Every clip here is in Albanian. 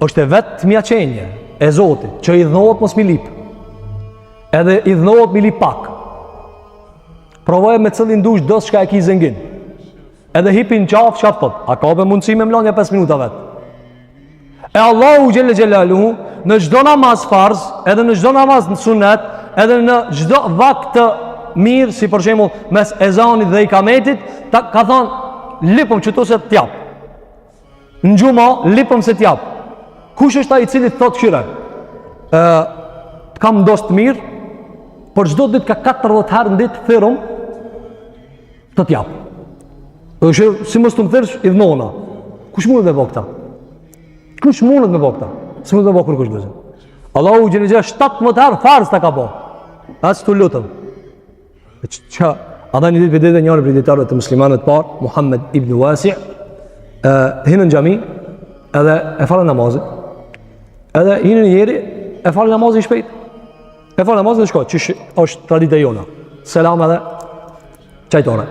është e vetë mja qenje e Zotit, që i dhënohet mos mi lip. Edhe i dhënohet mi lip pak. Provoje me cëllin dush dës shka e ki zëngin. Edhe hipin qafë, qatë thot, a ka për mundësi me mlanja 5 minuta vetë. E Allahu Gjelle Gjelaluhu, në gjdo namaz farz, edhe në gjdo namaz në sunet, edhe në gjdo vakt të mirë, si për shembull mes ezanit dhe ikametit, ka thonë, lipëm që tu se t'jap. Në gjuma, lipëm se t'jap. Kush është ta i cili thot këshire? Kam ndost mirë, për gjdo dit ka 40 herë në ditë thyrëm, të t'jap. Si mos të më thyrësh, i dhënona. Kush mundet me bo këta? Kush mundet me bo këta? Si mundet me bo kërkush bëzën? Allahu Gjelle Gjelaluhu 17 herë farz ta ka bo. Asë të lutëm. Që, ata një ditë për ditë njërë për ditarëve të muslimanët parë, Muhammed ibn Wasi, hinë në gjami, edhe e falë namazit, edhe hinë në njeri, e falë namazit i shpejt. E falë namazit dhe shko, që është tradite jona. Selam edhe, qajtore.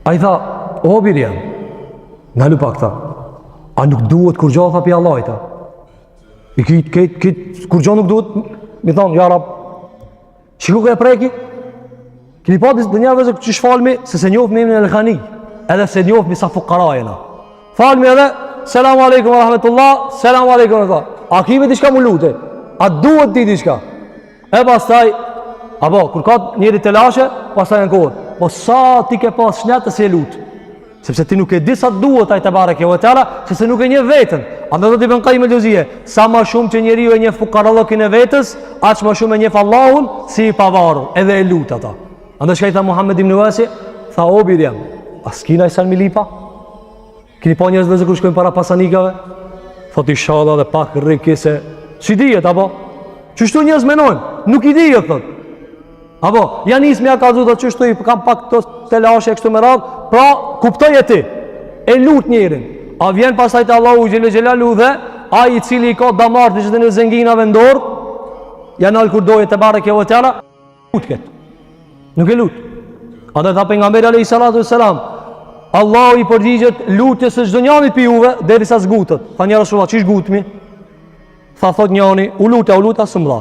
A i tha, o birjen, në lupa këta, a nuk duhet kur gjohë tha pi Allah i ta. I kitë, kur gjohë nuk duhet, mi thonë, ja rab, shiku ka e preki, kini pa dhe njerëve zë që shfalmi, se njofë me imin e lëkhani, edhe se njofë mi sa fukarajena. Falmi edhe, selamu alaikum wa rahmetullah, selamu alaikum wa rahmetullah. A kime di shka mu lute? A duhet ti di shka? E pastaj, apo, kur ka njeri të lashe, pastaj në kohët. Po sa ti ke pas shnetës e lutë? Sepse ti nuk e di sa duhet ai te bareke ve teala, sepse nuk e njeh veten. Andaj do të bën Qaim el-Juzeyy, sa më shumë që njeriu e njeh fukarallëkin e vetës, aq më shumë e njeh Allahun si i pavarur, edhe e lut ata. Andaj shka i tha Muhammed ibn Wasi, tha o birjam, as kina i salmi lipa? Kini pa njerëz dhe kur shkojnë para pasanikave? Thot inshallah dhe pak rriki se si dihet apo? Çështu njerëz menojnë, nuk i dihet thot. Apo, janë ismi a ka zhuta qështu i kam pak të telashe e kështu me radhë, pra kuptoj e ti, e lut njerin, a vjen pasaj të Allahu Gjelle Gjelaluhu dhe a i cili i ka damartë që të në zënginave ndorë, janë alë kur doje të bare kjo vëtjara, lut këtë, nuk e lut. A dhe tha pejgamberi alayhi salatu wassalam, Allahu i përgjigjet lutjes së çdo njëri pi juve derisa zgutet. Tha një Rasulullah, çish gutmi? Tha thot njëri, u luta së mdha.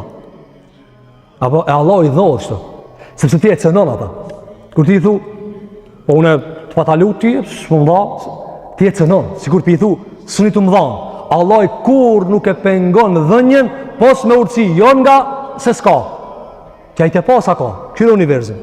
Apo e Allah i dhohë shto, sepse ti e cënon ata. Kur ti i thu, po une të pata lutë ti, shë më mdha, ti e cënon, si kur ti i thu, së një të mdha. Allah i kur nuk e pengon dhënjen, pos me urëci, jo nga se s'ka. Kja i te pasa ka, kjërë universin.